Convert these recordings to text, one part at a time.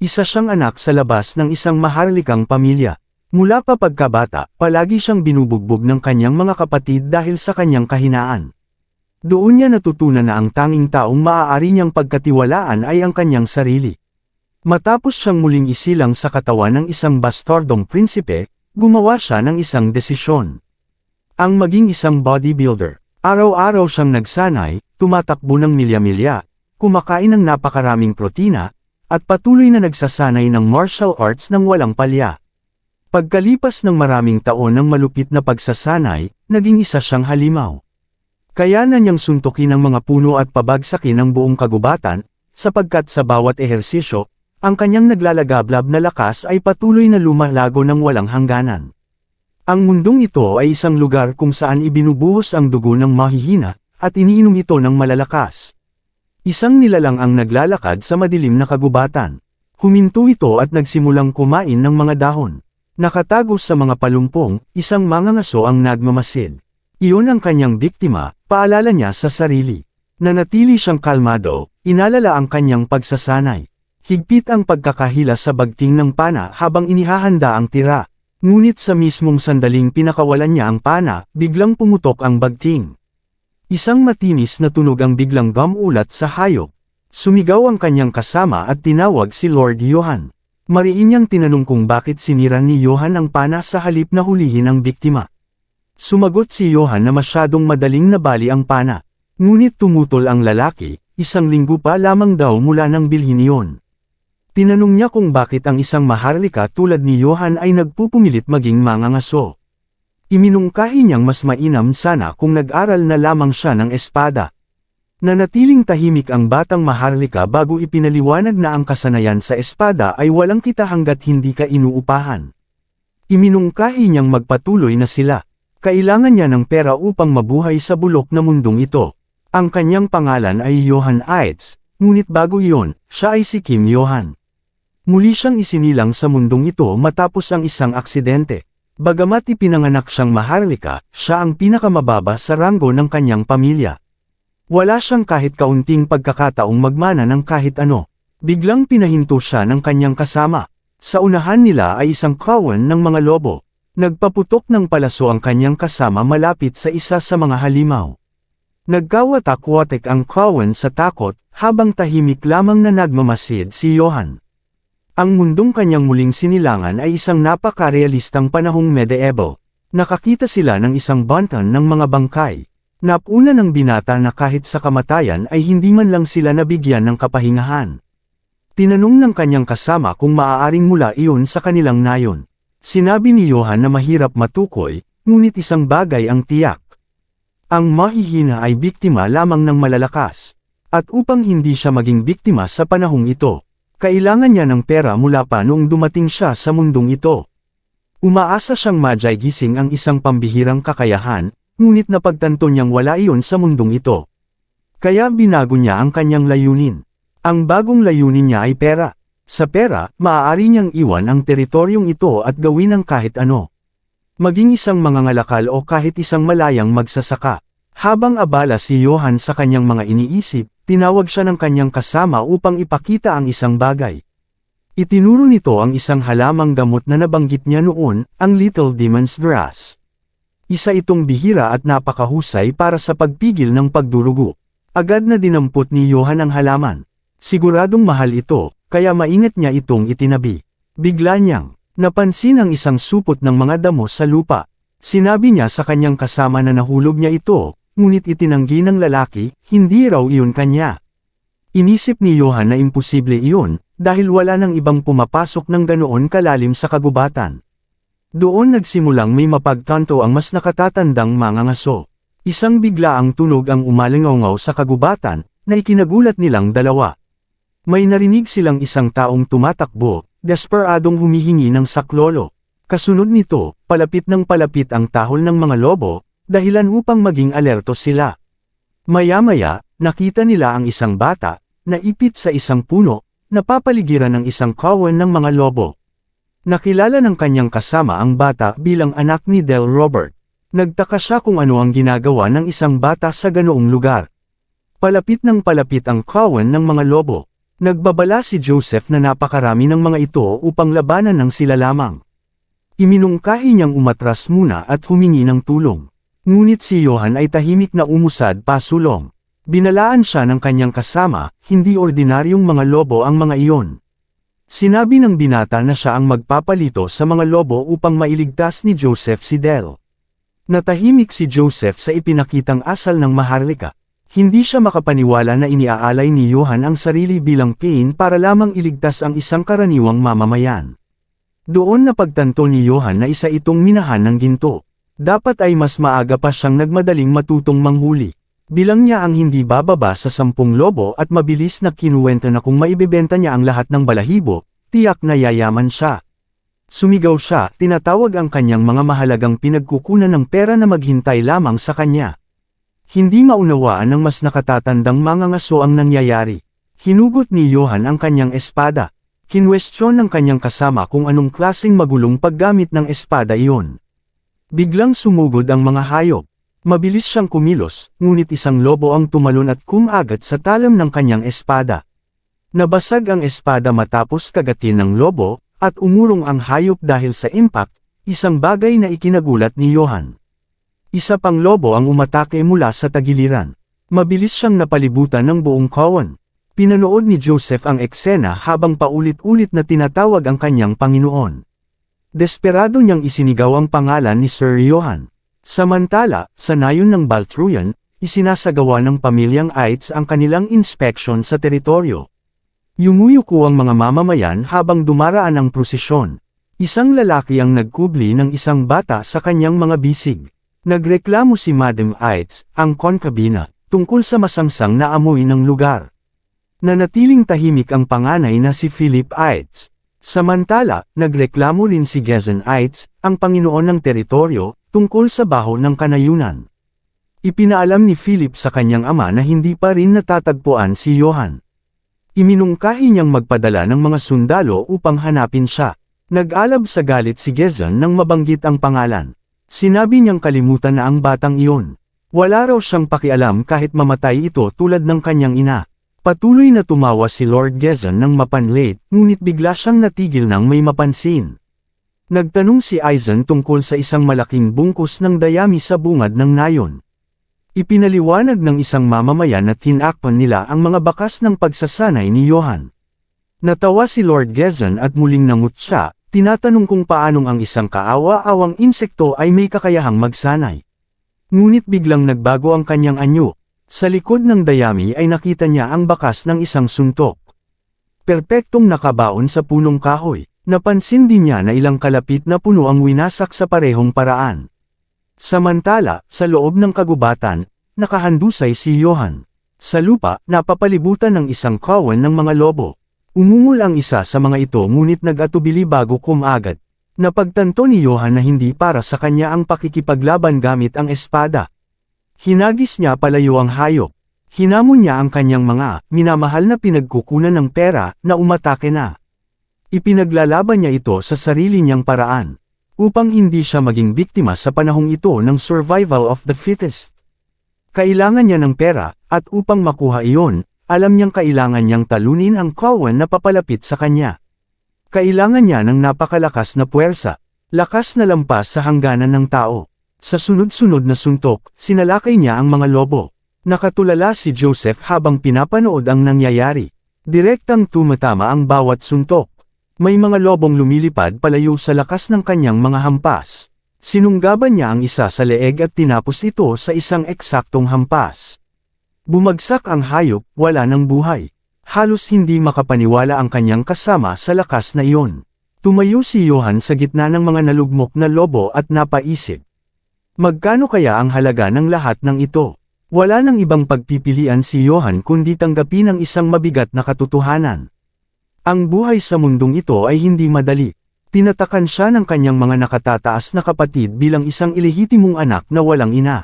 Isa siyang anak sa labas ng isang maharlikang pamilya. Mula pa pagkabata, palagi siyang binubugbog ng kanyang mga kapatid dahil sa kanyang kahinaan. Doon niya natutunan na ang tanging taong maaari niyang pagkatiwalaan ay ang kanyang sarili. Matapos siyang muling isilang sa katawan ng isang bastardong prinsipe, gumawa siya ng isang desisyon. Ang maging isang bodybuilder. Araw-araw siyang nagsanay, tumatakbo ng milya-milya, kumakain ng napakaraming protina, at patuloy na nagsasanay ng martial arts ng walang palya. Pagkalipas ng maraming taon ng malupit na pagsasanay, naging isa siyang halimaw. Kaya na niyang suntukin ang mga puno at pabagsakin ang buong kagubatan, sapagkat sa bawat ehersisyo, ang kanyang naglalagablab na lakas ay patuloy na lumalago ng walang hangganan. Ang mundong ito ay isang lugar kung saan ibinubuhos ang dugo ng mahihina, at iniinom ito ng malalakas. Isang nilalang ang naglalakad sa madilim na kagubatan. Huminto ito at nagsimulang kumain ng mga dahon. Nakatago sa mga palumpong, isang mangangaso ang nagmamasid. Iyon ang kanyang biktima, paalala niya sa sarili. Nanatili siyang kalmado, inalala ang kanyang pagsasanay. Higpit ang pagkakahila sa bagting ng pana habang inihahanda ang tira. Ngunit sa mismong sandaling pinakawalan niya ang pana, biglang pumutok ang bagting. Isang matinis na tunog ang biglang gamulat sa hayop. Sumigaw ang kanyang kasama at tinawag si Lord Johan. Mariin niyang tinanong kung bakit sinira ni Johan ang pana sa halip na hulihin ang biktima. Sumagot si Johan na masyadong madaling nabali ang pana. Ngunit tumutol ang lalaki, 1 linggo pa lamang daw mula nang bilhin iyon. Tinanong niya kung bakit ang isang maharlika tulad ni Johan ay nagpupumilit maging mangangaso. Iminungkahi niyang mas mainam sana kung nag-aral na lamang siya ng espada. Nanatiling tahimik ang batang maharlika bago ipinaliwanag na ang kasanayan sa espada ay walang kita hanggat hindi ka inuupahan. Iminungkahi niyang magpatuloy na sila. Kailangan niya ng pera upang mabuhay sa bulok na mundong ito. Ang kanyang pangalan ay Johan Eitz, ngunit bago iyon, siya ay si Kim Johan. Muli siyang isinilang sa mundong ito matapos ang isang aksidente. Bagamat ipinanganak siyang maharlika, siya ang pinakamababa sa ranggo ng kanyang pamilya. Wala siyang kahit kaunting pagkakataong magmana ng kahit ano. Biglang pinahinto siya ng kanyang kasama. Sa unahan nila ay isang kawan ng mga lobo. Nagpaputok ng palaso ang kanyang kasama malapit sa isa sa mga halimaw. Nagkawatak-watek ang kawan sa takot, habang tahimik lamang na nagmamasid si Johan. Ang mundong kanyang muling sinilangan ay isang napaka-realistang panahong medieval. Nakakita sila ng isang bantan ng mga bangkay. Napuna ng binata na kahit sa kamatayan ay hindi man lang sila nabigyan ng kapahingahan. Tinanong ng kanyang kasama kung maaaring mula iyon sa kanilang nayon. Sinabi ni Johan na mahirap matukoy, ngunit isang bagay ang tiyak. Ang mahihina ay biktima lamang ng malalakas. At upang hindi siya maging biktima sa panahong ito, kailangan niya ng pera mula pa noong dumating siya sa mundong ito. Umaasa siyang gising ang isang pambihirang kakayahan, ngunit napagtanto niyang wala iyon sa mundong ito. Kaya binago niya ang kanyang layunin. Ang bagong layunin niya ay pera. Sa pera, maaari niyang iwan ang teritoryong ito at gawin ang kahit ano. Maging isang mangangalakal o kahit isang malayang magsasaka. Habang abala si Johan sa kanyang mga iniisip, tinawag siya ng kanyang kasama upang ipakita ang isang bagay. Itinuro nito ang isang halamang gamot na nabanggit niya noon, ang Little Demon's Grass. Isa itong bihira at napakahusay para sa pagpigil ng pagdurugo. Agad na dinampot ni Johan ang halaman. Siguradong mahal ito, kaya maingat niya itong itinabi. Bigla niyang napansin ang isang supot ng mga damo sa lupa. Sinabi niya sa kanyang kasama na nahulog niya ito, ngunit itinanggi ng lalaki, hindi raw iyon kanya. Inisip ni Johan na imposible iyon, dahil wala nang ibang pumapasok ng ganoon kalalim sa kagubatan. Doon nagsimulang may mapagtanto ang mas nakatatandang mangangaso. Isang biglaang tunog ang umalingaw sa kagubatan, na ikinagulat nilang dalawa. May narinig silang isang taong tumatakbo, desperadong humihingi ng saklolo. Kasunod nito, palapit ng palapit ang tahol ng mga lobo, dahilan upang maging alerto sila. Maya-maya, nakita nila ang isang bata, na ipit sa isang puno, napapaligiran ng isang kawan ng mga lobo. Nakilala ng kanyang kasama ang bata bilang anak ni Del Robert. Nagtaka siya kung ano ang ginagawa ng isang bata sa ganoong lugar. Palapit ng palapit ang kawan ng mga lobo. Nagbabala si Joseph na napakarami ng mga ito upang labanan ng sila lamang. Iminungkahi niyang umatras muna at humingi ng tulong. Ngunit si Johan ay tahimik na umusad pasulong. Binalaan siya ng kanyang kasama, hindi ordinaryong mga lobo ang mga iyon. Sinabi ng binata na siya ang magpapalito sa mga lobo upang mailigtas ni Joseph si Del. Natahimik si Joseph sa ipinakitang asal ng maharlika. Hindi siya makapaniwala na iniaalay ni Johan ang sarili bilang pain para lamang iligtas ang isang karaniwang mamamayan. Doon napagtanto ni Johan na isa itong minahan ng ginto. Dapat ay mas maaga pa siyang nagmadaling matutong manghuli. Bilang niya ang hindi bababa sa 10 lobo at mabilis na kinuwento na kung maibebenta niya ang lahat ng balahibo, tiyak na yayaman siya. Sumigaw siya, tinatawag ang kanyang mga mahalagang pinagkukunan ng pera na maghintay lamang sa kanya. Hindi maunawaan ng mas nakatatandang mga ngaso ang nangyayari. Hinugot ni Johan ang kanyang espada. Kinwestiyon ng kanyang kasama kung anong klaseng magulong paggamit ng espada iyon. Biglang sumugod ang mga hayop. Mabilis siyang kumilos, ngunit isang lobo ang tumalon at kumagat sa talam ng kanyang espada. Nabasag ang espada matapos kagatin ng lobo, at umurong ang hayop dahil sa impact, isang bagay na ikinagulat ni Johan. Isa pang lobo ang umatake mula sa tagiliran. Mabilis siyang napalibutan ng buong kawan. Pinanood ni Joseph ang eksena habang paulit-ulit na tinatawag ang kanyang Panginoon. Desperado niyang isinigaw ang pangalan ni Sir Johan. Samantala, sa nayon ng Baltruyan, isinasagawa ng pamilyang Aits ang kanilang inspeksyon sa teritoryo. Yumuyuko ang mga mamamayan habang dumaraan ang prosesyon. Isang lalaki ang nagkubli ng isang bata sa kanyang mga bisig. Nagreklamo si Madam Aits, ang konkabina, tungkol sa masangsang na amoy ng lugar. Nanatiling tahimik ang panganay na si Philip Aits. Samantala, nagreklamo rin si Gezan Aits, ang Panginoon ng teritoryo, tungkol sa baho ng kanayunan. Ipinaalam ni Philip sa kanyang ama na hindi pa rin natatagpuan si Johan. Iminungkahi niyang magpadala ng mga sundalo upang hanapin siya. Nag-alab sa galit si Gezan nang mabanggit ang pangalan. Sinabi niyang kalimutan na ang batang iyon. Wala raw siyang pakialam kahit mamatay ito tulad ng kanyang ina. Patuloy na tumawa si Lord Gezan nang mapanlate, ngunit bigla siyang natigil nang may mapansin. Nagtanong si Aizen tungkol sa isang malaking bungkus ng dayami sa bungad ng nayon. Ipinaliwanag ng isang mamamayan na tinakpan nila ang mga bakas ng pagsasanay ni Johan. Natawa si Lord Gezan at muling nangut siya, tinatanong kung paanong ang isang kaawa-awang insekto ay may kakayahang magsanay. Ngunit biglang nagbago ang kanyang anyo. Sa likod ng dayami ay nakita niya ang bakas ng isang suntok. Perpektong nakabaon sa punong kahoy. Napansin din niya na ilang kalapit na puno ang winasak sa parehong paraan. Samantala, sa loob ng kagubatan, nakahandusay si Johan. Sa lupa, napapalibutan ng isang kawan ng mga lobo. Umungol ang isa sa mga ito ngunit nag-atubili bago kumagat. Napagtanto ni Johan na hindi para sa kanya ang pakikipaglaban gamit ang espada. Hinagis niya palayo ang hayop. Hinamon niya ang kanyang mga minamahal na pinagkukunan ng pera na umatake na. Ipinaglalaban niya ito sa sarili niyang paraan, upang hindi siya maging biktima sa panahong ito ng survival of the fittest. Kailangan niya ng pera, at upang makuha iyon, alam niyang kailangan niyang talunin ang kawan na papalapit sa kanya. Kailangan niya ng napakalakas na puwersa, lakas na lampas sa hangganan ng tao. Sa sunod-sunod na suntok, sinalakay niya ang mga lobo. Nakatulala si Joseph habang pinapanood ang nangyayari. Direktang tumatama ang bawat suntok. May mga lobong lumilipad palayo sa lakas ng kanyang mga hampas. Sinunggaban niya ang isa sa leeg at tinapos ito sa isang eksaktong hampas. Bumagsak ang hayop, wala ng buhay. Halos hindi makapaniwala ang kanyang kasama sa lakas na iyon. Tumayo si Johan sa gitna ng mga nalugmok na lobo at napaisip. Magkano kaya ang halaga ng lahat ng ito? Wala nang ibang pagpipilian si Johan kundi tanggapin ang isang mabigat na katotohanan. Ang buhay sa mundong ito ay hindi madali. Tinatakan siya ng kanyang mga nakatataas na kapatid bilang isang ilehitimong anak na walang ina.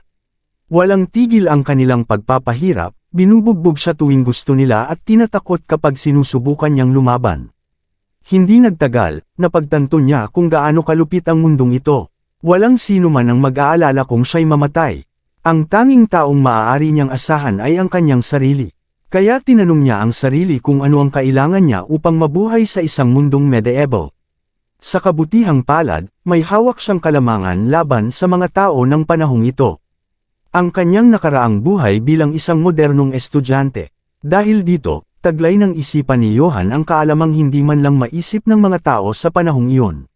Walang tigil ang kanilang pagpapahirap, binubugbog siya tuwing gusto nila at tinatakot kapag sinusubukan niyang lumaban. Hindi nagtagal, napagtanto niya kung gaano kalupit ang mundong ito. Walang sino man ang mag-aalala kung siya'y mamatay. Ang tanging taong maaari niyang asahan ay ang kanyang sarili. Kaya tinanong niya ang sarili kung ano ang kailangan niya upang mabuhay sa isang mundong medieval. Sa kabutihang palad, may hawak siyang kalamangan laban sa mga tao ng panahong ito. Ang kanyang nakaraang buhay bilang isang modernong estudyante. Dahil dito, taglay ng isipan ni Johan ang kaalamang hindi man lang maisip ng mga tao sa panahong iyon.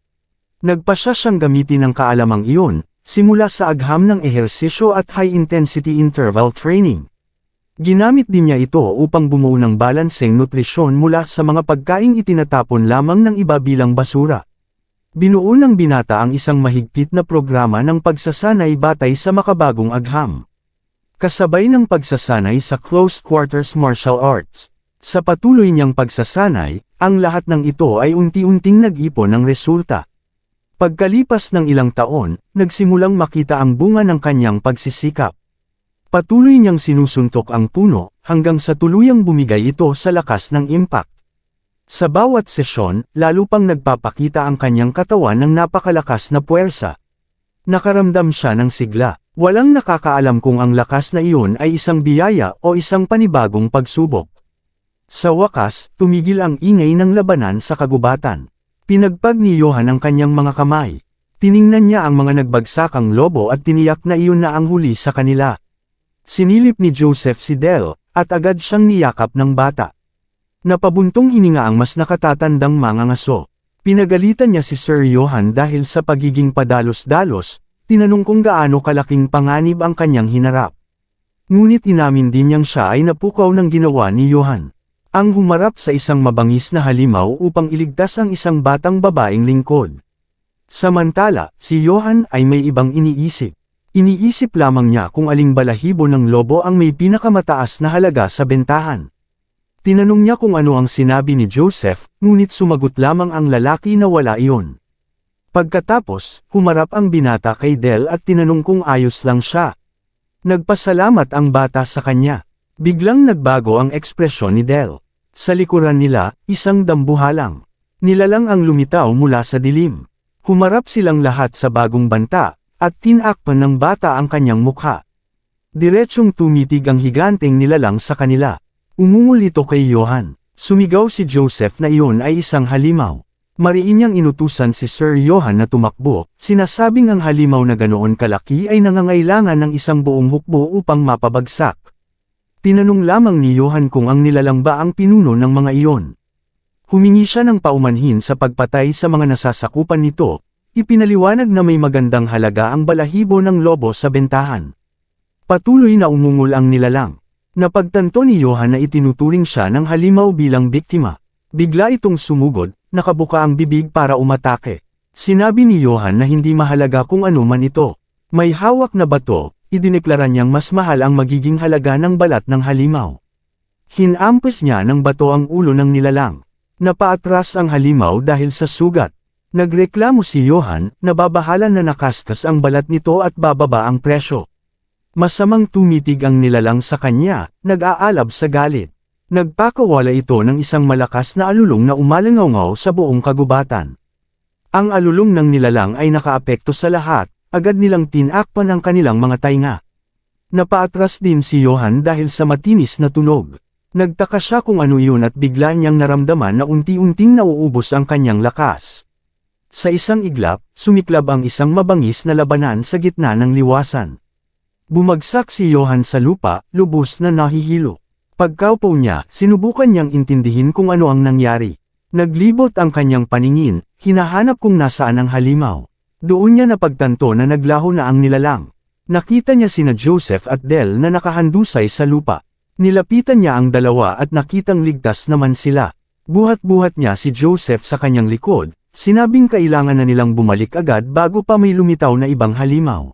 Nagpasya siyang gamitin ang kaalamang iyon, simula sa agham ng ehersisyo at high-intensity interval training. Ginamit din niya ito upang bumuo ng balanseng nutrisyon mula sa mga pagkaing itinatapon lamang ng iba bilang basura. Binuo ng binata ang isang mahigpit na programa ng pagsasanay batay sa makabagong agham. Kasabay ng pagsasanay sa close quarters martial arts. Sa patuloy niyang pagsasanay, ang lahat ng ito ay unti-unting nag-ipon ng resulta. Pagkalipas ng ilang taon, nagsimulang makita ang bunga ng kanyang pagsisikap. Patuloy niyang sinusuntok ang puno, hanggang sa tuluyang bumigay ito sa lakas ng impact. Sa bawat sesyon, lalo pang nagpapakita ang kanyang katawan ng napakalakas na puwersa. Nakaramdam siya ng sigla. Walang nakakaalam kung ang lakas na iyon ay isang biyaya o isang panibagong pagsubok. Sa wakas, tumigil ang ingay ng labanan sa kagubatan. Pinagpag ni Johan ang kanyang mga kamay. Tiningnan niya ang mga nagbagsakang lobo at tiniyak na iyon na ang huli sa kanila. Sinilip ni Joseph si Del, at agad siyang niyakap ng bata. Napabuntong hininga ang mas nakatatandang mangangaso. Pinagalitan niya si Sir Johan dahil sa pagiging padalos-dalos, tinanong kung gaano kalaking panganib ang kanyang hinarap. Ngunit inamin din niyang siya ay napukaw ng ginawa ni Johan. Ang humarap sa isang mabangis na halimaw upang iligtas ang isang batang babaeng lingkod. Samantala, si Johan ay may ibang iniisip. Iniisip lamang niya kung aling balahibo ng lobo ang may pinakamataas na halaga sa bentahan. Tinanong niya kung ano ang sinabi ni Joseph, ngunit sumagot lamang ang lalaki na wala iyon. Pagkatapos, humarap ang binata kay Del at tinanong kung ayos lang siya. Nagpasalamat ang bata sa kanya. Biglang nagbago ang ekspresyon ni Del. Sa likuran nila, isang dambuhalang nilalang ang lumitaw mula sa dilim. Humarap silang lahat sa bagong banta, at tinakpan ng bata ang kanyang mukha. Diretsyong tumitig ang higanteng nilalang sa kanila. Umungol ito kay Johan. Sumigaw si Joseph na iyon ay isang halimaw. Mariin niyang inutusan si Sir Johan na tumakbo, sinasabing ang halimaw na ganoon kalaki ay nangangailangan ng isang buong hukbo upang mapabagsak. Tinanong lamang ni Johan kung ang nilalang ba ang pinuno ng mga iyon. Humingi siya ng paumanhin sa pagpatay sa mga nasasakupan nito. Ipinaliwanag na may magandang halaga ang balahibo ng lobo sa bentahan. Patuloy na umungol ang nilalang. Napagtanto ni Johan na itinuturing siya ng halimaw bilang biktima. Bigla itong sumugod, nakabuka ang bibig para umatake. Sinabi ni Johan na hindi mahalaga kung ano man ito. May hawak na bato, idineklara niyang mas mahal ang magiging halaga ng balat ng halimaw. Hinampas niya ng bato ang ulo ng nilalang. Napaatras ang halimaw dahil sa sugat. Nagreklamo si Johan, nababahala na nakaskas ang balat nito at bababa ang presyo. Masamang tumitig ang nilalang sa kanya, nag-aalab sa galit. Nagpakawala ito ng isang malakas na alulong na umalangaw sa buong kagubatan. Ang alulong ng nilalang ay nakaapekto sa lahat, agad nilang tinakpan ang kanilang mga tainga. Napaatras din si Johan dahil sa matinis na tunog. Nagtaka siya kung ano yun at bigla niyang naramdaman na unti-unting nauubos ang kanyang lakas. Sa isang iglap, sumiklab ang isang mabangis na labanan sa gitna ng liwasan. Bumagsak si Johan sa lupa, lubos na nahihilo. Pagkaupo niya, sinubukan niyang intindihin kung ano ang nangyari. Naglibot ang kanyang paningin, hinahanap kung nasaan ang halimaw. Doon niya napagtanto na naglaho na ang nilalang. Nakita niya sina Joseph at Del na nakahandusay sa lupa. Nilapitan niya ang dalawa at nakitang ligtas naman sila. Buhat-buhat niya si Joseph sa kanyang likod. Sinabing kailangan na nilang bumalik agad bago pa may lumitaw na ibang halimaw.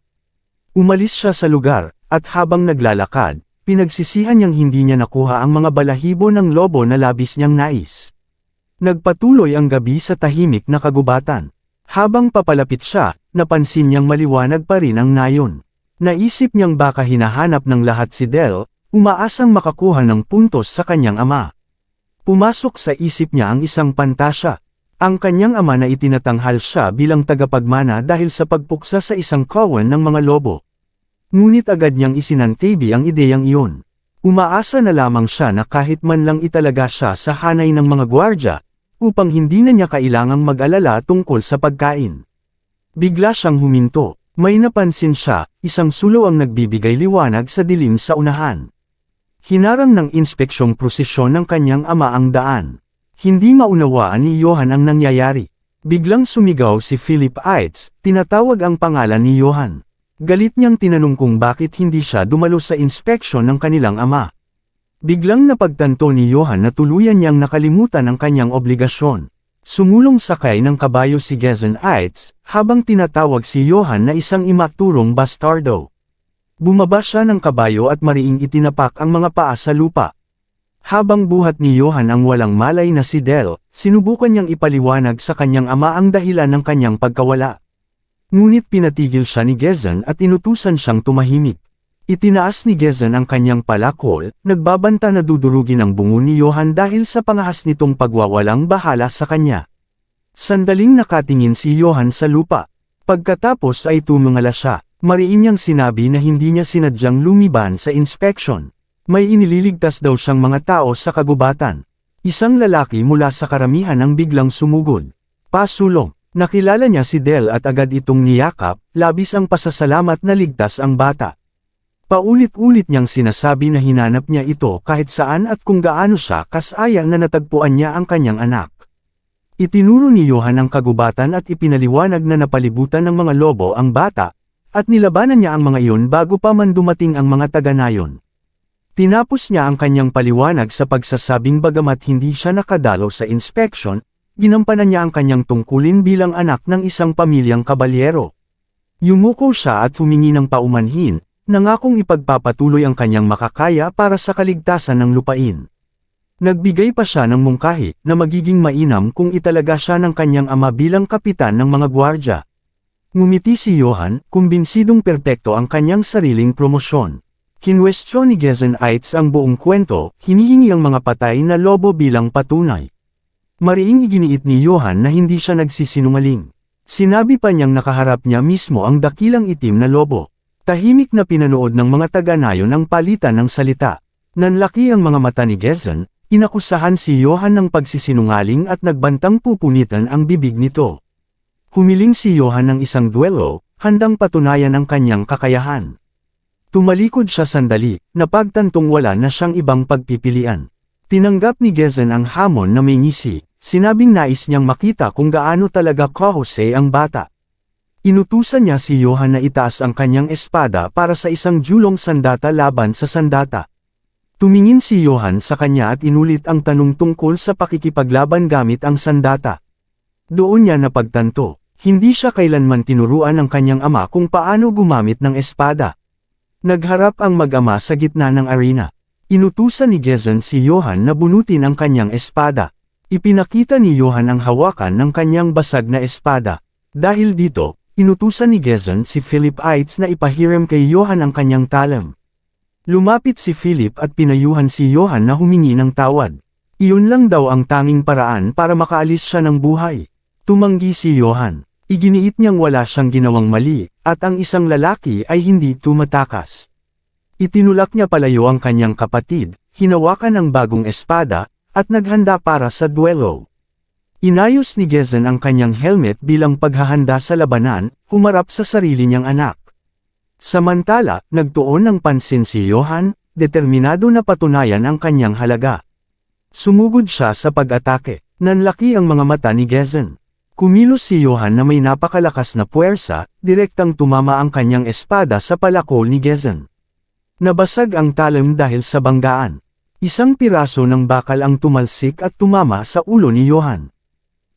Umalis siya sa lugar, at habang naglalakad, pinagsisihan niyang hindi niya nakuha ang mga balahibo ng lobo na labis niyang nais. Nagpatuloy ang gabi sa tahimik na kagubatan. Habang papalapit siya, napansin niyang maliwanag pa rin ang nayon. Naisip niyang baka hinahanap ng lahat si Del, umaasang makakuha ng puntos sa kanyang ama. Pumasok sa isip niya ang isang pantasya. Ang kanyang ama na itinatanghal siya bilang tagapagmana dahil sa pagpuksa sa isang kawan ng mga lobo. Ngunit agad niyang isinantabi ang ideyang iyon. Umaasa na lamang siya na kahit man lang italaga siya sa hanay ng mga gwardya, upang hindi na niya kailangang mag-alala tungkol sa pagkain. Bigla siyang huminto. May napansin siya, isang sulong ang nagbibigay liwanag sa dilim sa unahan. Hinarang ng inspeksyong prosesyon ng kanyang ama ang daan. Hindi maunawaan ni Johan ang nangyayari. Biglang sumigaw si Philip Aitz, tinatawag ang pangalan ni Johan. Galit niyang tinanong kung bakit hindi siya dumalo sa inspeksyon ng kanilang ama. Biglang napagtanto ni Johan na tuluyan niyang nakalimutan ang kanyang obligasyon. Sumulong sakay ng kabayo si Gezen Aitz, habang tinatawag si Johan na isang imaturong bastardo. Bumaba siya ng kabayo at mariing itinapak ang mga paa sa lupa. Habang buhat ni Johan ang walang malay na si Del, sinubukan niyang ipaliwanag sa kanyang ama ang dahilan ng kanyang pagkawala. Ngunit pinatigil siya ni Gezen at inutusan siyang tumahimik. Itinaas ni Gezen ang kanyang palakol, nagbabanta na dudurugin ang bungo ni Johan dahil sa pangahas nitong pagwawalang bahala sa kanya. Sandaling nakatingin si Johan sa lupa. Pagkatapos ay tumingala siya, mariin niyang sinabi na hindi niya sinadyang lumiban sa inspeksyon. May inililigtas daw siyang mga tao sa kagubatan. Isang lalaki mula sa karamihan ang biglang sumugod. Pasulong. Nakilala niya si Del at agad itong niyakap, labis ang pasasalamat na ligtas ang bata. Paulit-ulit niyang sinasabi na hinanap niya ito kahit saan at kung gaano siya kasayang na natagpuan niya ang kanyang anak. Itinuro ni Johan ang kagubatan at ipinaliwanag na napalibutan ng mga lobo ang bata, at nilabanan niya ang mga iyon bago pa man dumating ang mga taga-nayon. Tinapos niya ang kanyang paliwanag sa pagsasabing bagamat hindi siya nakadalo sa inspeksyon, ginampanan niya ang kanyang tungkulin bilang anak ng isang pamilyang kabalyero. Yumuko siya at humingi ng paumanhin, nangakong ipagpapatuloy ang kanyang makakaya para sa kaligtasan ng lupain. Nagbigay pa siya ng mungkahi na magiging mainam kung italaga siya ng kanyang ama bilang kapitan ng mga gwardya. Ngumiti si Johan, kumbinsidong perpekto ang kanyang sariling promosyon. Kinwestiyon ni Gezen Aitz ang buong kwento, hinihingi ang mga patay na lobo bilang patunay. Mariing iginiit ni Johan na hindi siya nagsisinungaling. Sinabi pa niyang nakaharap niya mismo ang dakilang itim na lobo. Tahimik na pinanood ng mga taga-nayon ang palitan ng salita. Nanlaki ang mga mata ni Gezen, inakusahan si Johan ng pagsisinungaling at nagbantang pupunitan ang bibig nito. Humiling si Johan ng isang duelo, handang patunayan ang kanyang kakayahan. Tumalikod siya sandali, napagtantong wala na siyang ibang pagpipilian. Tinanggap ni Gezen ang hamon na may ngisi. Sinabing nais niyang makita kung gaano talaga kahusay ang bata. Inutusan niya si Johan na itaas ang kanyang espada para sa isang julong sandata laban sa sandata. Tumingin si Johan sa kanya at inulit ang tanong tungkol sa pakikipaglaban gamit ang sandata. Doon niya napagtanto, hindi siya kailanman tinuruan ng kanyang ama kung paano gumamit ng espada. Nagharap ang mag-ama sa gitna ng arena. Inutusan ni Gezen si Johan na bunutin ang kanyang espada. Ipinakita ni Johan ang hawakan ng kanyang basag na espada. Dahil dito, inutusan ni Gezen si Philip Aitz na ipahiram kay Johan ang kanyang talam. Lumapit si Philip at pinayuhan si Johan na humingi ng tawad. Iyon lang daw ang tanging paraan para makaalis siya ng buhay. Tumanggi si Johan. Iginiit niyang wala siyang ginawang mali, at ang isang lalaki ay hindi tumatakas. Itinulak niya palayo ang kanyang kapatid, hinawakan ang bagong espada, at naghanda para sa duelo. Inayos ni Gezen ang kanyang helmet bilang paghahanda sa labanan, humarap sa sarili niyang anak. Samantala, nagtuon ng pansin si Johan, determinado na patunayan ang kanyang halaga. Sumugod siya sa pag-atake. Nanlaki ang mga mata ni Gezen. Kumilos si Johan na may napakalakas na puwersa, direktang tumama ang kanyang espada sa palakol ni Gezen. Nabasag ang talim dahil sa banggaan. Isang piraso ng bakal ang tumalsik at tumama sa ulo ni Johan.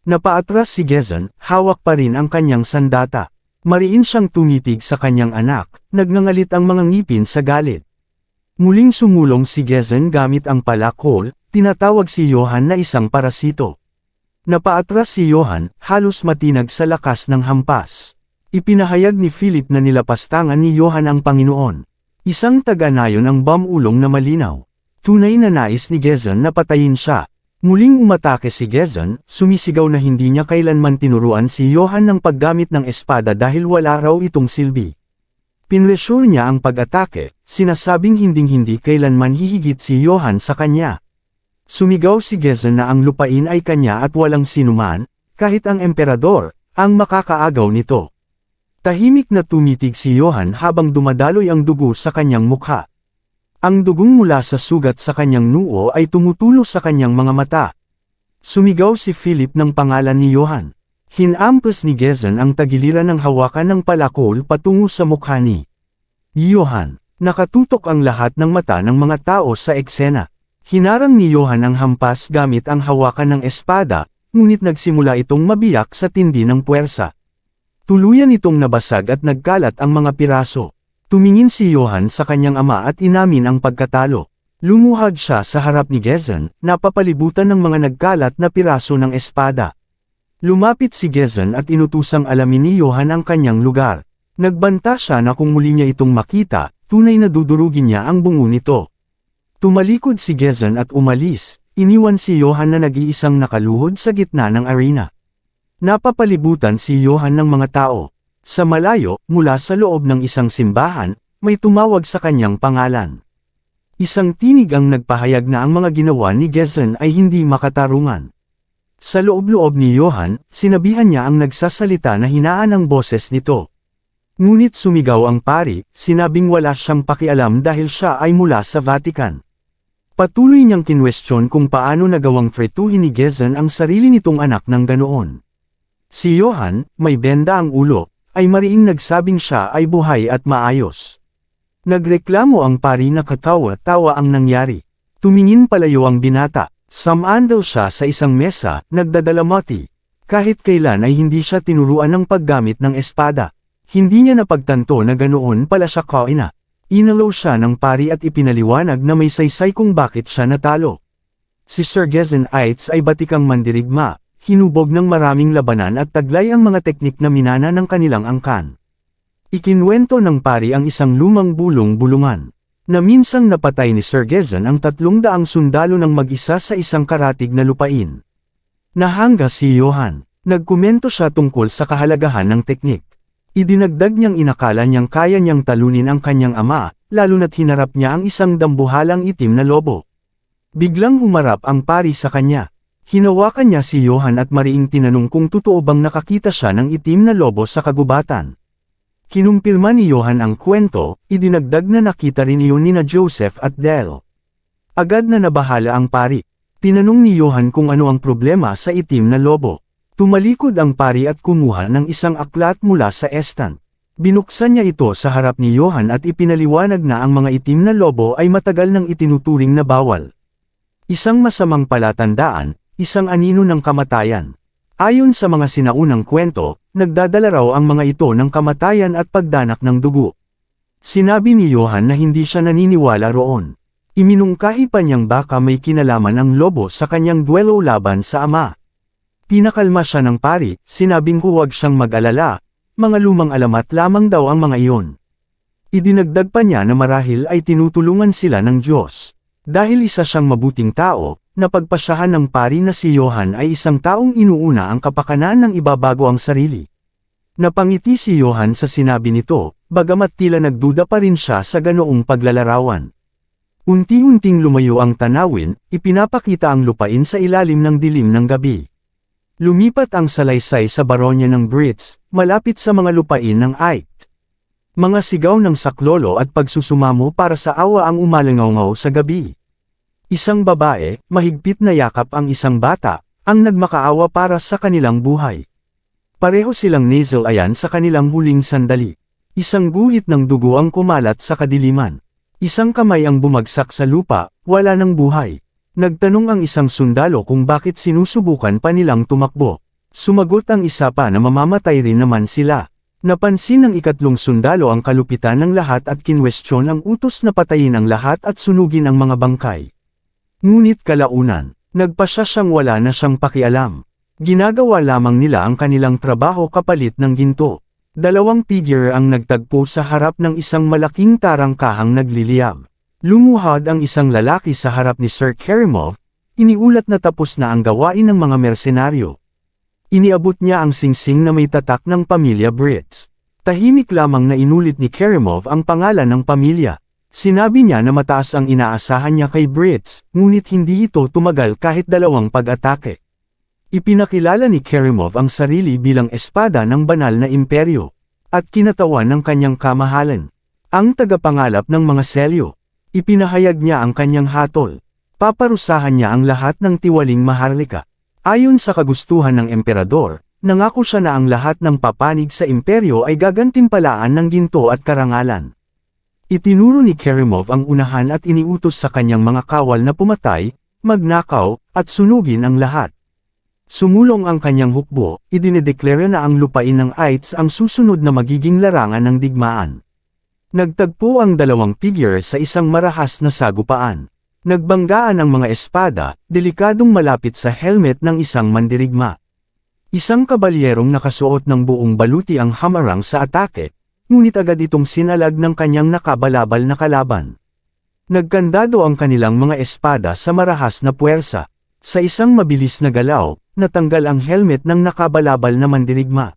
Napaatras si Gezen, hawak pa rin ang kanyang sandata. Mariin siyang tumitig sa kanyang anak, nagngangalit ang mga ngipin sa galit. Muling sumulong si Gezen gamit ang palakol, tinatawag si Johan na isang parasito. Napaatras si Johan, halos matinag sa lakas ng hampas. Ipinahayag ni Philip na nilapastangan ni Johan ang Panginoon. Isang taga-nayon ang bamulong na malinaw. Tunay na nais ni Gezen na patayin siya. Muling umatake si Gezen, sumisigaw na hindi niya kailanman tinuruan si Johan ng paggamit ng espada dahil wala raw itong silbi. Pinressure niya ang pag-atake, sinasabing hinding-hindi kailanman hihigit si Johann sa kanya. Sumigaw si Gezen na ang lupain ay kanya at walang sinuman, kahit ang emperador, ang makakaagaw nito. Tahimik na tumitig si Johann habang dumadaloy ang dugo sa kanyang mukha. Ang dugong mula sa sugat sa kanyang noo ay tumutulo sa kanyang mga mata. Sumigaw si Philip ng pangalan ni Johann. Hinampas ni Gezen ang tagiliran ng hawakan ng palakol patungo sa mukha ni Johann. Nakatutok ang lahat ng mata ng mga tao sa eksena. Hinarang ni Johann ang hampas gamit ang hawakan ng espada, ngunit nagsimula itong mabiyak sa tindi ng puwersa. Tuluyan itong nabasag at nagkalat ang mga piraso. Tumingin si Johann sa kanyang ama at inamin ang pagkatalo. Lumuhad siya sa harap ni Gezen, napapalibutan ng mga nagkalat na piraso ng espada. Lumapit si Gezen at inutusang alamin ni Johann ang kanyang lugar. Nagbanta siya na kung muli niya itong makita, tunay na dudurugin niya ang bungo nito. Tumalikod si Gezen at umalis, iniwan si Johann na nag-iisang nakaluhod sa gitna ng arena. Napapalibutan si Johann ng mga tao. Sa malayo, mula sa loob ng isang simbahan, may tumawag sa kanyang pangalan. Isang tinig ang nagpahayag na ang mga ginawa ni Gezen ay hindi makatarungan. Sa loob-loob ni Johann, sinabihan niya ang nagsasalita na hinaan ang boses nito. Ngunit sumigaw ang pari, sinabing wala siyang pakialam dahil siya ay mula sa Vatican. Patuloy niyang kinwestiyon kung paano nagawang tretuhin ni Gezen ang sarili nitong anak ng ganoon. Si Johann, may benda ang ulo, ay mariing nagsabing siya ay buhay at maayos. Nagreklamo ang pari na katawa-tawa ang nangyari. Tumingin palayo ang binata, samandal siya sa isang mesa, nagdadalamati. Kahit kailan ay hindi siya tinuruan ng paggamit ng espada. Hindi niya napagtanto na ganoon pala siya kaina. Inalaw siya ng pari at ipinaliwanag na may saysay kung bakit siya natalo. Si Sir Gezen Eitz ay batikang mandirigma. Hinubog ng maraming labanan at taglay ang mga teknik na minana ng kanilang angkan. Ikinwento ng pari ang isang lumang bulong-bulungan, na minsang napatay ni Sir Gezen ang 300 sundalo ng mag-isa sa isang karatig na lupain. Nahanga si Johann. Nagkomento siya tungkol sa kahalagahan ng teknik. Idinagdag niyang inakala niyang kaya niyang talunin ang kanyang ama, lalo na't hinarap niya ang isang dambuhalang itim na lobo. Biglang humarap ang pari sa kanya. Hinawakan niya si Johann at mariing tinanong kung totoo bang nakakita siya ng itim na lobo sa kagubatan. Kinumpirma ni Johann ang kwento, idinagdag na nakita rin iyon nina Joseph at Del. Agad na nabahala ang pari. Tinanong ni Johann kung ano ang problema sa itim na lobo. Tumalikod ang pari at kumuha ng isang aklat mula sa estan. Binuksan niya ito sa harap ni Johann at ipinaliwanag na ang mga itim na lobo ay matagal nang itinuturing na bawal. Isang masamang palatandaan, isang anino ng kamatayan. Ayon sa mga sinaunang kwento, nagdadala raw ang mga ito ng kamatayan at pagdanak ng dugo. Sinabi ni Johann na hindi siya naniniwala roon. Iminungkahi pa niyang baka may kinalaman ang lobo sa kanyang duelo laban sa ama. Pinakalma siya ng pari, sinabing huwag siyang mag-alala, mga lumang alamat lamang daw ang mga iyon. Idinagdag pa niya na marahil ay tinutulungan sila ng Diyos. Dahil isa siyang mabuting tao, napagpasyahan ng pari na si Johann ay isang taong inuuna ang kapakanan ng ibabago ang sarili. Napangiti si Johann sa sinabi nito, bagamat tila nagduda pa rin siya sa ganoong paglalarawan. Unti-unting lumayo ang tanawin, ipinapakita ang lupain sa ilalim ng dilim ng gabi. Lumipat ang salaysay sa baronya ng Brits, malapit sa mga lupain ng Ait. Mga sigaw ng saklolo at pagsusumamo para sa awa ang umalangaw sa gabi. Isang babae, mahigpit na yakap ang isang bata, ang nagmakaawa para sa kanilang buhay. Pareho silang nasal-ayan sa kanilang huling sandali. Isang guhit ng dugo ang kumalat sa kadiliman. Isang kamay ang bumagsak sa lupa, wala ng buhay. Nagtanong ang isang sundalo kung bakit sinusubukan pa nilang tumakbo. Sumagot ang isa pa na mamamatay rin naman sila. Napansin ng ikatlong sundalo ang kalupitan ng lahat at kinwestiyon ang utos na patayin ang lahat at sunugin ang mga bangkay. Ngunit kalaunan, nagpasya siyang wala na siyang pakialam. Ginagawa lamang nila ang kanilang trabaho kapalit ng ginto. Dalawang figure ang nagtagpo sa harap ng isang malaking tarangkahang nagliliyab. Lumuhad ang isang lalaki sa harap ni Sir Kerimov, iniulat na tapos na ang gawain ng mga mersenaryo. Iniabot niya ang singsing na may tatak ng pamilya Brits. Tahimik lamang na inulit ni Kerimov ang pangalan ng pamilya. Sinabi niya na mataas ang inaasahan niya kay Brits, ngunit hindi ito tumagal kahit 2 pag-atake. Ipinakilala ni Kerimov ang sarili bilang espada ng banal na imperyo, at kinatawan ng kanyang kamahalan. Ang tagapangalap ng mga selyo. Ipinahayag niya ang kanyang hatol. Paparusahan niya ang lahat ng tiwaling maharlika. Ayon sa kagustuhan ng emperador, nangako siya na ang lahat ng papanig sa imperyo ay gagantimpalaan ng ginto at karangalan. Itinuro ni Kerimov ang unahan at iniutos sa kanyang mga kawal na pumatay, magnakaw, at sunugin ang lahat. Sumulong ang kanyang hukbo, idinedeklara na ang lupain ng Aites ang susunod na magiging larangan ng digmaan. Nagtagpo ang 2 figure sa isang marahas na sagupaan. Nagbanggaan ang mga espada, delikadong malapit sa helmet ng isang mandirigma. Isang kabalyerong nakasuot ng buong baluti ang hamarang sa atake, ngunit agad itong sinalag ng kanyang nakabalabal na kalaban. Nagkandado ang kanilang mga espada sa marahas na puwersa. Sa isang mabilis na galaw, natanggal ang helmet ng nakabalabal na mandirigma.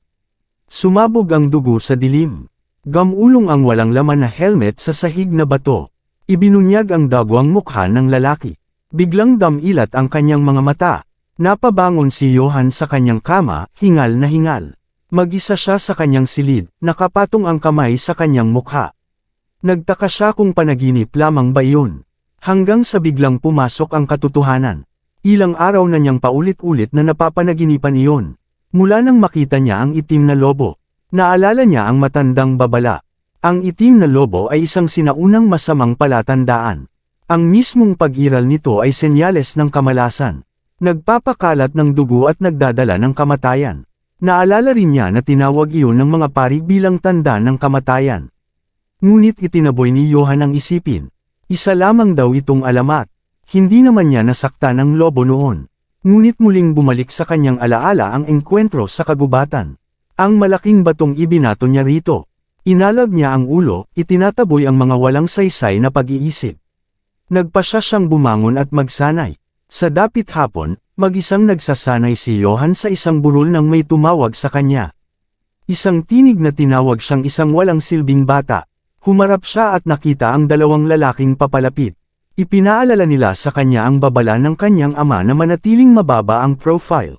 Sumabog ang dugo sa dilim. Gamulong ang walang laman na helmet sa sahig na bato. Ibinunyag ang dagwang mukha ng lalaki. Biglang damilat ang kanyang mga mata. Napabangon si Johan sa kanyang kama, hingal na hingal. Mag-isa siya sa kanyang silid, nakapatong ang kamay sa kanyang mukha. Nagtaka siya kung panaginip lamang ba iyon. Hanggang sa biglang pumasok ang katotohanan. Ilang araw na niyang paulit-ulit na napapanaginipan iyon. Mula nang makita niya ang itim na lobo. Naalala niya ang matandang babala. Ang itim na lobo ay isang sinaunang masamang palatandaan. Ang mismong pag-iral nito ay senyales ng kamalasan. Nagpapakalat ng dugo at nagdadala ng kamatayan. Naalala rin niya na tinawag iyon ng mga pari bilang tanda ng kamatayan. Ngunit itinaboy ni Johan ang isipin. Isa lamang daw itong alamat. Hindi naman niya nasaktan ang lobo noon. Ngunit muling bumalik sa kanyang alaala ang engkwentro sa kagubatan. Ang malaking batong ibinato niya rito. Inalag niya ang ulo, itinataboy ang mga walang saysay na pag-iisip. Nagpasya siyang bumangon at magsanay. Sa dapit hapon, mag-isang nagsasanay si Johan sa isang burol nang may tumawag sa kanya. Isang tinig na tinawag siyang isang walang silbing bata. Humarap siya at nakita ang 2 lalaking papalapit. Ipinaalala nila sa kanya ang babala ng kanyang ama na manatiling mababa ang profile.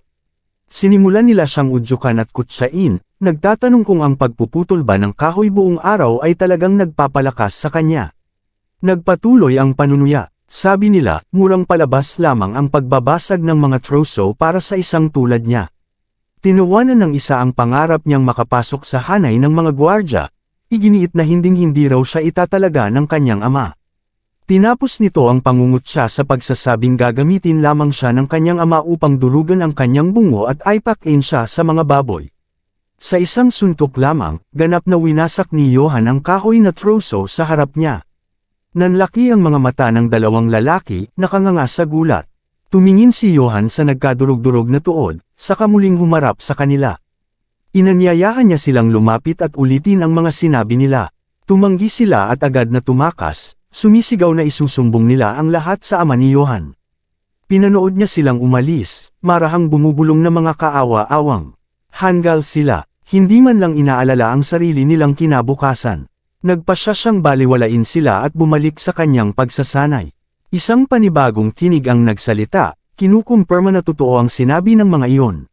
Sinimulan nila siyang udyukan at kutsain, nagtatanong kung ang pagpuputol ba ng kahoy buong araw ay talagang nagpapalakas sa kanya. Nagpatuloy ang panunuya. Sabi nila, murang palabas lamang ang pagbabasag ng mga troso para sa isang tulad niya. Tinuwanan ng isa ang pangarap niyang makapasok sa hanay ng mga gwardya. Iginiit na hinding-hindi raw siya itatalaga ng kanyang ama. Tinapos nito ang pangungutya sa pagsasabing gagamitin lamang siya ng kanyang ama upang durugan ang kanyang bungo at aipakin siya sa mga baboy. Sa isang suntok lamang, ganap na winasak ni Johan ang kahoy na troso sa harap niya. Nanlaki ang mga mata ng 2 lalaki, nakanganga sa gulat. Tumingin si Johan sa nagkadurog-durog na tuod, saka muling humarap sa kanila. Inanyayahan niya silang lumapit at ulitin ang mga sinabi nila. Tumanggi sila at agad na tumakas, sumisigaw na isusumbong nila ang lahat sa ama ni Johan. Pinanood niya silang umalis, marahang bumubulong na mga kaawa-awang. Hanggal sila, hindi man lang inaalala ang sarili nilang kinabukasan. Nagpasya siyang baliwalain sila at bumalik sa kanyang pagsasanay. Isang panibagong tinig ang nagsalita, kinukumpirma na totoo ang sinabi ng mga iyon.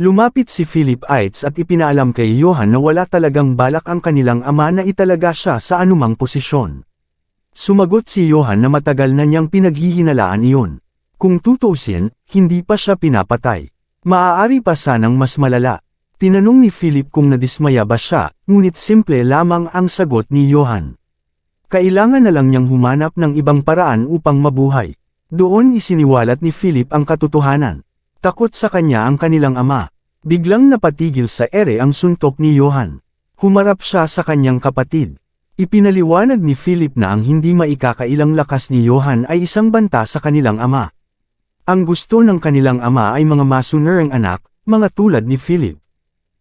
Lumapit si Philip Aites at ipinaalam kay Johan na wala talagang balak ang kanilang ama na italaga siya sa anumang posisyon. Sumagot si Johan na matagal na niyang pinaghihinalaan iyon. Kung tutuusin, hindi pa siya pinapatay. Maaari pa sanang mas malala. Tinanong ni Philip kung nadismaya ba siya, ngunit simple lamang ang sagot ni Johan. Kailangan na lang niyang humanap ng ibang paraan upang mabuhay. Doon isiniwalat ni Philip ang katotohanan. Takot sa kanya ang kanilang ama. Biglang napatigil sa ere ang suntok ni Johan. Humarap siya sa kanyang kapatid. Ipinaliwanag ni Philip na ang hindi maikakailang lakas ni Johan ay isang banta sa kanilang ama. Ang gusto ng kanilang ama ay mga masunerang anak, mga tulad ni Philip.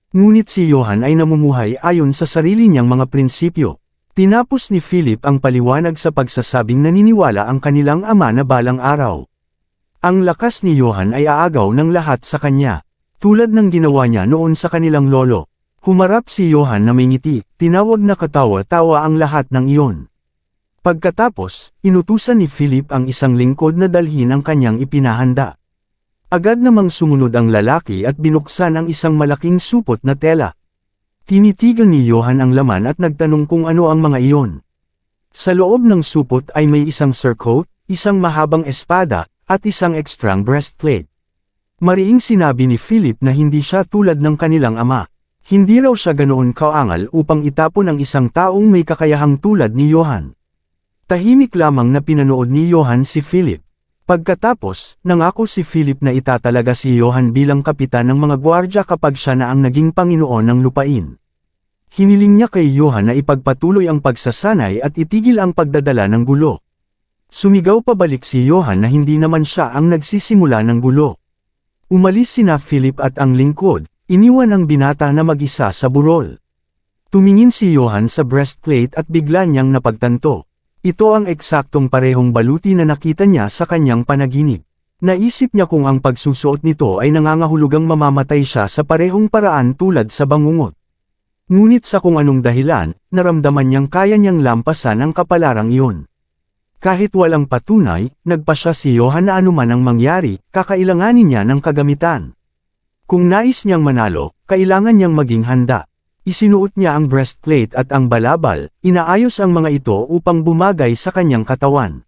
Ngunit si Johan ay namumuhay ayon sa sarili niyang mga prinsipyo. Tinapos ni Philip ang paliwanag sa pagsasabing naniniwala ang kanilang ama na balang araw. Ang lakas ni Johan ay aagaw ng lahat sa kanya. Tulad ng ginawa niya noon sa kanilang lolo. Humarap si Johan na may ngiti, tinawag na katawa-tawa ang lahat ng iyon. Pagkatapos, inutusan ni Philip ang isang lingkod na dalhin ang kanyang ipinahanda. Agad namang sumunod ang lalaki at binuksan ang isang malaking supot na tela. Tinitigan ni Johan ang laman at nagtanong kung ano ang mga iyon. Sa loob ng supot ay may isang surcoat, isang mahabang espada, at isang ekstrang breastplate. Mariing sinabi ni Philip na hindi siya tulad ng kanilang ama. Hindi raw siya ganoon kaangal upang itapon ang isang taong may kakayahang tulad ni Johan. Tahimik lamang na pinanood ni Johan si Philip. Pagkatapos, nangako si Philip na itatalaga si Johan bilang kapitan ng mga gwardya kapag siya na ang naging Panginoon ng lupain. Hiniling niya kay Johan na ipagpatuloy ang pagsasanay at itigil ang pagdadala ng gulo. Sumigaw pabalik si Johan na hindi naman siya ang nagsisimula ng gulo. Umalis sina Philip at ang lingkod, iniwan ang binata na mag-isa sa burol. Tumingin si Johan sa breastplate at bigla niyang napagtanto. Ito ang eksaktong parehong baluti na nakita niya sa kanyang panaginip. Naisip niya kung ang pagsusuot nito ay nangangahulugang mamamatay siya sa parehong paraan tulad sa bangungot. Ngunit sa kung anong dahilan, naramdaman niyang kaya niyang lampasan ang kapalarang iyon. Kahit walang patunay, nagpasya si Johan na anuman ang mangyari, kakailanganin niya ng kagamitan. Kung nais niyang manalo, kailangan niyang maging handa. Isinuot niya ang breastplate at ang balabal, inaayos ang mga ito upang bumagay sa kanyang katawan.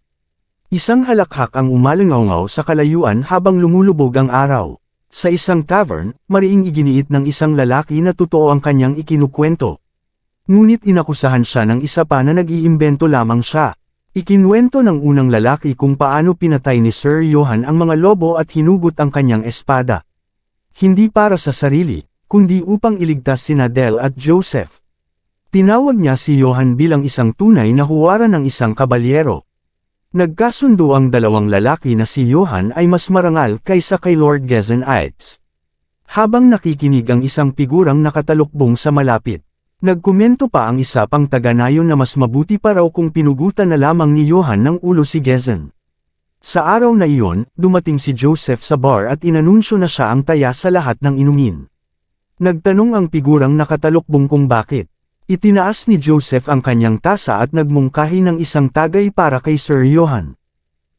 Isang halakhak ang umalangaw sa kalayuan habang lumulubog ang araw. Sa isang tavern, mariing iginiit ng isang lalaki na totoo ang kanyang ikinukwento. Ngunit inakusahan siya ng isa pa na nag-iimbento lamang siya. Ikinwento ng unang lalaki kung paano pinatay ni Sir Johan ang mga lobo at hinugot ang kanyang espada. Hindi para sa sarili, kundi upang iligtas sina Del at Joseph. Tinawag niya si Johan bilang isang tunay na huwaran ng isang kabalyero. Nagkasundo ang dalawang lalaki na si Johan ay mas marangal kaysa kay Lord Gesenites. Habang nakikinig ang isang figurang nakatalukbong sa malapit, nagkomento pa ang isa pang taga-nayon na mas mabuti pa raw kung pinugutan na lamang ni Johan ng ulo si Gesen. Sa araw na iyon, dumating si Joseph sa bar at inanunsyo na siya ang taya sa lahat ng inumin. Nagtanong ang figurang nakatalukbong kung bakit. Itinaas ni Joseph ang kanyang tasa at nagmungkahi ng isang tagay para kay Sir Johan.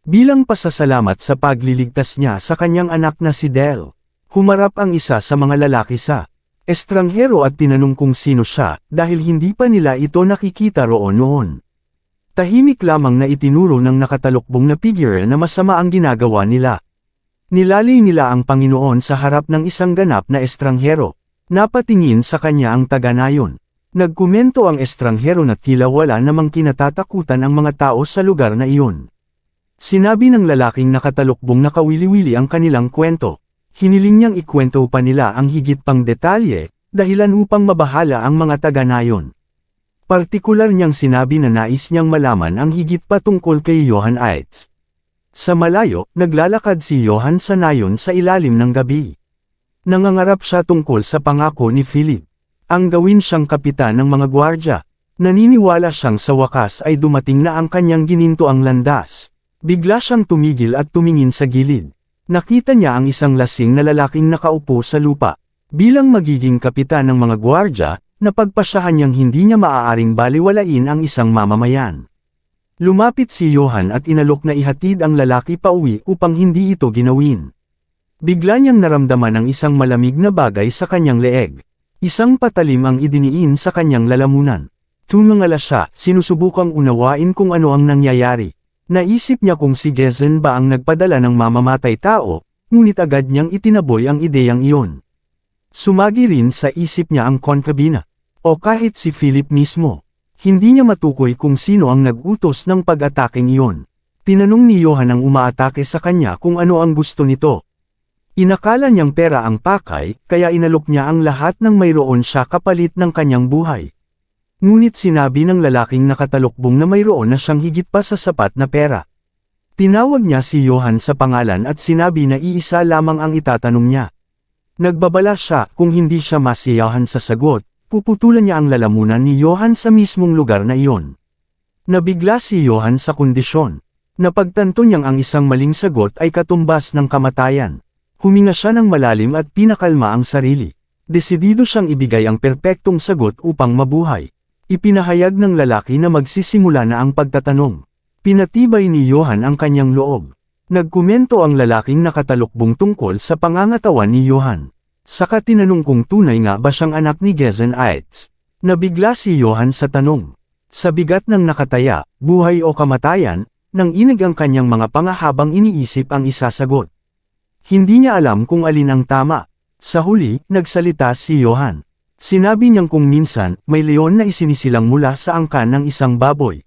Bilang pasasalamat sa pagliligtas niya sa kanyang anak na si Del, humarap ang isa sa mga lalaki sa estranghero at tinanong kung sino siya dahil hindi pa nila ito nakikita roon noon. Tahimik lamang na itinuro ng nakatalukbong na figure na masama ang ginagawa nila. Nilalay nila ang Panginoon sa harap ng isang ganap na estranghero. Napatingin sa kanya ang taga-nayon. Nagkomento ang estranghero na tila wala namang kinatatakutan ang mga tao sa lugar na iyon. Sinabi ng lalaking nakatalukbong na kawili-wili ang kanilang kwento. Hiniling niyang ikwento pa nila ang higit pang detalye, dahilan upang mabahala ang mga taga-nayon. Partikular niyang sinabi na nais niyang malaman ang higit pa tungkol kay Johan Aitz. Sa malayo, naglalakad si Johan sa nayon sa ilalim ng gabi. Nangangarap siya tungkol sa pangako ni Philip. Ang gawin siyang kapitan ng mga gwardya. Naniniwala siyang sa wakas ay dumating na ang kanyang gininto ang landas. Bigla siyang tumigil at tumingin sa gilid. Nakita niya ang isang lasing na lalaking nakaupo sa lupa. Bilang magiging kapitan ng mga gwardya, napagpasyahan niyang hindi niya maaaring baliwalain ang isang mamamayan. Lumapit si Johan at inalok na ihatid ang lalaki pauwi upang hindi ito ginawin. Bigla niyang naramdaman ang isang malamig na bagay sa kanyang leeg. Isang patalim ang idiniin sa kanyang lalamunan. Tumangala siya, sinusubukang unawain kung ano ang nangyayari. Naisip niya kung si Gesen ba ang nagpadala ng mamamatay tao, ngunit agad niyang itinaboy ang ideyang iyon. Sumagi rin sa isip niya ang konkabina, o kahit si Philip mismo. Hindi niya matukoy kung sino ang nag-utos ng pag-ataking iyon. Tinanong ni Johan ang umaatake sa kanya kung ano ang gusto nito. Inakala niyang pera ang pakay, kaya inalok niya ang lahat ng mayroon siya kapalit ng kanyang buhay. Ngunit sinabi ng lalaking nakatalukbong na mayroon na siyang higit pa sa sapat na pera. Tinawag niya si Johan sa pangalan at sinabi na iisa lamang ang itatanong niya. Nagbabala siya kung hindi siya masiyahan sa sagot, puputulan niya ang lalamunan ni Johan sa mismong lugar na iyon. Nabigla si Johan sa kondisyon. Napagtanto niyang ang isang maling sagot ay katumbas ng kamatayan. Huminga siya ng malalim at pinakalma ang sarili. Desidido siyang ibigay ang perpektong sagot upang mabuhay. Ipinahayag ng lalaki na magsisimula na ang pagtatanong. Pinatibay ni Johan ang kanyang loob. Nagkomento ang lalaking nakatalukbong tungkol sa pangangatawan ni Johan. Saka tinanong kung tunay nga ba siyang anak ni Gezen Aitz. Nabigla si Johan sa tanong. Sa bigat ng nakataya, buhay o kamatayan, nang inig ang kanyang mga panga habang iniisip ang isasagot. Hindi niya alam kung alin ang tama. Sa huli, nagsalita si Johan. Sinabi niyang kung minsan, may leon na isinisilang mula sa angkan ng isang baboy.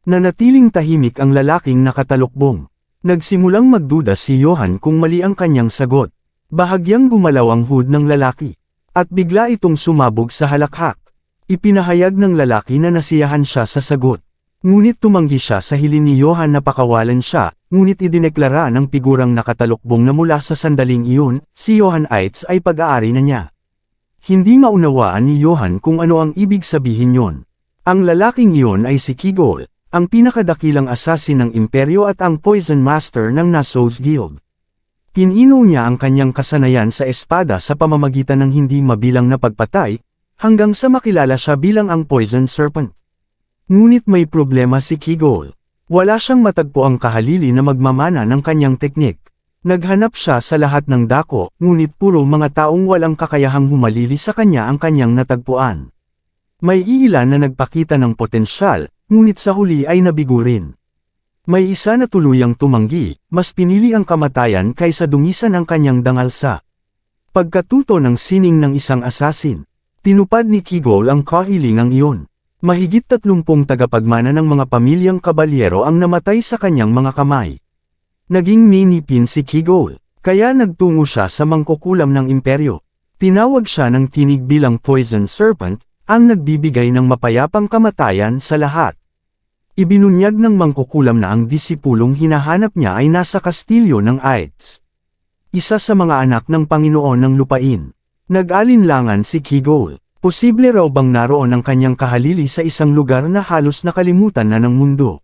Nanatiling tahimik ang lalaking nakatalukbong. Nagsimulang magduda si Johan kung mali ang kanyang sagot. Bahagyang gumalaw ang hood ng lalaki. At bigla itong sumabog sa halakhak. Ipinahayag ng lalaki na nasiyahan siya sa sagot. Ngunit tumanggi siya sa hiling ni Johan na pakawalan siya, ngunit idineklara ng figurang nakatalukbong na mula sa sandaling iyon, si Johan Aitz ay pag-aari na niya. Hindi maunawaan ni Johan kung ano ang ibig sabihin yon. Ang lalaking iyon ay si Kigol, ang pinakadakilang asasin ng imperyo at ang poison master ng Nassau's Guild. Pinino niya ang kanyang kasanayan sa espada sa pamamagitan ng hindi mabilang na pagpatay, hanggang sa makilala siya bilang ang Poison Serpent. Ngunit may problema si Kigol. Wala siyang matagpo ang kahalili na magmamana ng kanyang teknik. Naghanap siya sa lahat ng dako, ngunit puro mga taong walang kakayahang humalili sa kanya ang kanyang natagpuan. May iilan na nagpakita ng potensyal, ngunit sa huli ay nabigo rin. May isa na tuluyang tumanggi, mas pinili ang kamatayan kaysa dungisan ang kanyang dangalsa. Pagkatuto ng sining ng isang asasin, tinupad ni Kigol ang kahilingang iyon. Mahigit 30 tagapagmana ng mga pamilyang kabalyero ang namatay sa kanyang mga kamay. Naging ninipin si Kigol, kaya nagtungo siya sa mangkukulam ng imperyo. Tinawag siya ng tinig bilang Poison Serpent, ang nagbibigay ng mapayapang kamatayan sa lahat. Ibinunyag ng mangkukulam na ang disipulong hinahanap niya ay nasa kastilyo ng Aitz. Isa sa mga anak ng Panginoon ng Lupain. Nag-alinlangan si Kigol. Posible raw bang naroon ang kanyang kahalili sa isang lugar na halos nakalimutan na ng mundo.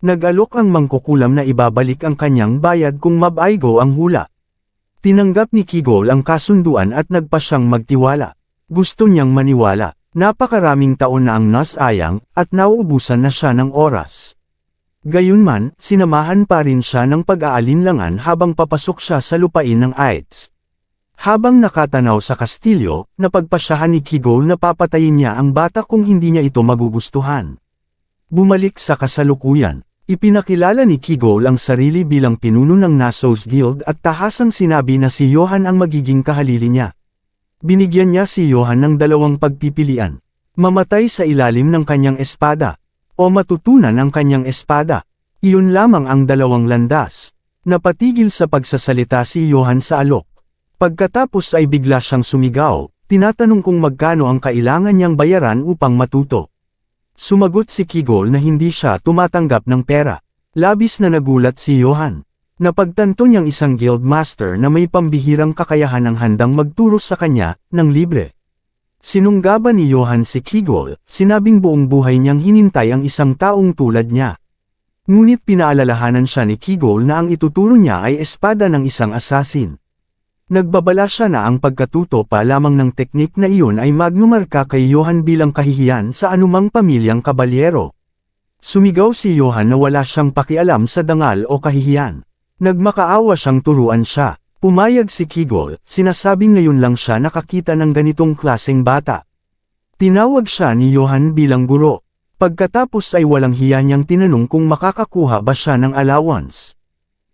Nag-alok ang mangkukulam na ibabalik ang kanyang bayad kung mabaigo ang hula. Tinanggap ni Kigol ang kasunduan at nagpa siyang magtiwala. Gusto niyang maniwala. Napakaraming taon na ang nasayang, at nauubusan na siya ng oras. Gayunman, sinamahan pa rin siya ng pag-aalinlangan habang papasok siya sa lupain ng Aitz. Habang nakatanaw sa kastilyo, napagpasyahan ni Kigol na papatayin niya ang bata kung hindi niya ito magugustuhan. Bumalik sa kasalukuyan. Ipinakilala ni Kigol ang sarili bilang pinuno ng Nassau's Guild at tahasang sinabi na si Johan ang magiging kahalili niya. Binigyan niya si Johan ng dalawang pagpipilian. Mamatay sa ilalim ng kanyang espada, o matutunan ang kanyang espada. Iyon lamang ang dalawang landas. Napatigil sa pagsasalita si Johan sa alok. Pagkatapos ay bigla siyang sumigaw, tinatanong kung magkano ang kailangan niyang bayaran upang matuto. Sumagot si Kigol na hindi siya tumatanggap ng pera. Labis na nagulat si Johan. Napagtanto niyang isang guild master na may pambihirang kakayahan ang handang magturo sa kanya, ng libre. Sinunggaban ni Johan si Kigol, sinabing buong buhay niyang hinintay ang isang taong tulad niya. Ngunit pinaalalahanan siya ni Kigol na ang ituturo niya ay espada ng isang asasin. Nagbabala siya na ang pagkatuto pa lamang ng teknik na iyon ay magnumarka kay Johan bilang kahihiyan sa anumang pamilyang kabalyero. Sumigaw si Johan na wala siyang pakialam sa dangal o kahihiyan. Nagmakaawa siyang turuan siya. Pumayag si Kigol, sinasabing ngayon lang siya nakakita ng ganitong klaseng bata. Tinawag siya ni Johan bilang guro. Pagkatapos ay walang hiya niyang tinanong kung makakakuha ba siya ng allowance.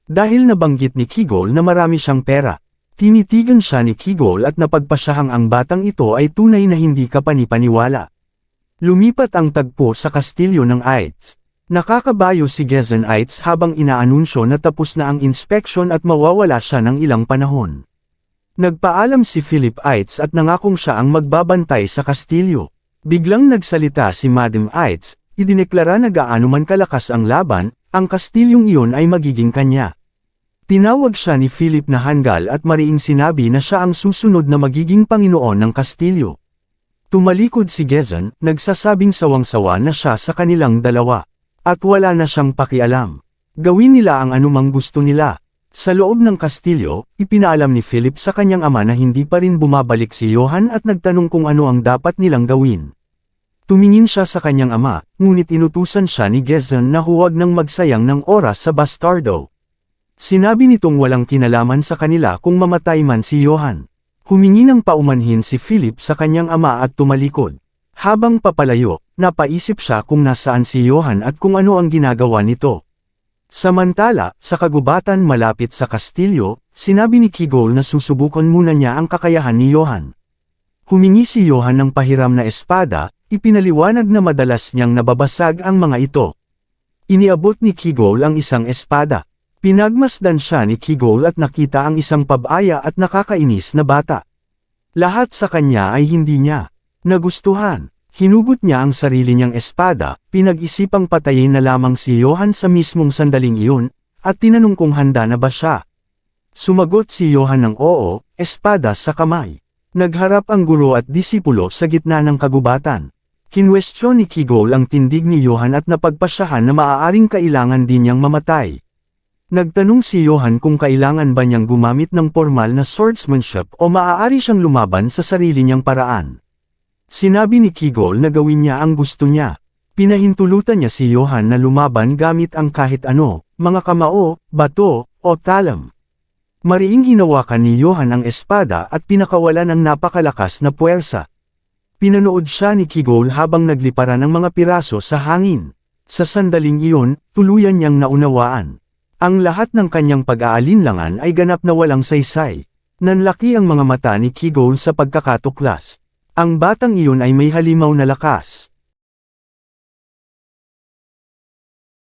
Dahil nabanggit ni Kigol na marami siyang pera. Tinitigan siya ni Kigol at napagpasyahang ang batang ito ay tunay na hindi kapanipaniwala. Lumipat ang tagpo sa kastilyo ng Aitz. Nakakabayo si Gezen Aitz habang inaanunsyo na tapos na ang inspeksyon at mawawala siya ng ilang panahon. Nagpaalam si Philip Aitz at nangakong siya ang magbabantay sa kastilyo. Biglang nagsalita si Madam Aitz, idineklara na gaano man kalakas ang laban, ang kastilyong iyon ay magiging kanya. Tinawag siya ni Philip na hanggal at mariing sinabi na siya ang susunod na magiging Panginoon ng kastilyo. Tumalikod si Gezen, nagsasabing sawang-sawa na siya sa kanilang dalawa. At wala na siyang pakialam. Gawin nila ang anumang gusto nila. Sa loob ng kastilyo, ipinaalam ni Philip sa kanyang ama na hindi pa rin bumabalik si Johann at nagtanong kung ano ang dapat nilang gawin. Tumingin siya sa kanyang ama, ngunit inutusan siya ni Gezan na huwag nang magsayang ng oras sa bastardo. Sinabi nitong walang kinalaman sa kanila kung mamatay man si Johann. Humingi ng paumanhin si Philip sa kanyang ama at tumalikod. Habang papalayo, napaisip siya kung nasaan si Johann at kung ano ang ginagawa nito. Samantala, sa kagubatan malapit sa kastilyo, sinabi ni Kigol na susubukan muna niya ang kakayahan ni Johann. Humingi si Johann ng pahiram na espada, ipinaliwanag na madalas niyang nababasag ang mga ito. Iniabot ni Kigol ang isang espada. Pinagmasdan siya ni Kigol at nakita ang isang pabaya at nakakainis na bata. Lahat sa kanya ay hindi niya nagustuhan. Hinugot niya ang sarili niyang espada, pinag-isipang patayin na lamang si Johann sa mismong sandaling iyon, at tinanong kung handa na ba siya. Sumagot si Johann ng oo, espada sa kamay. Nagharap ang guro at disipulo sa gitna ng kagubatan. Kinwestiyon ni Kigol ang tindig ni Johann at napagpasyahan na maaaring kailangan din niyang mamatay. Nagtanong si Johann kung kailangan ba niyang gumamit ng formal na swordsmanship o maaari siyang lumaban sa sarili niyang paraan. Sinabi ni Kigol na gawin niya ang gusto niya. Pinahintulutan niya si Johann na lumaban gamit ang kahit ano, mga kamao, bato, o talam. Mariing hinawakan ni Johann ang espada at pinakawalan ng napakalakas na puwersa. Pinanood siya ni Kigol habang nagliparan ng mga piraso sa hangin. Sa sandaling iyon, tuluyan niyang naunawaan. Ang lahat ng kanyang pag-aalinlangan ay ganap na walang saysay. Nanlaki ang mga mata ni Kigol sa pagkakatuklas. Ang batang iyon ay may halimaw na lakas.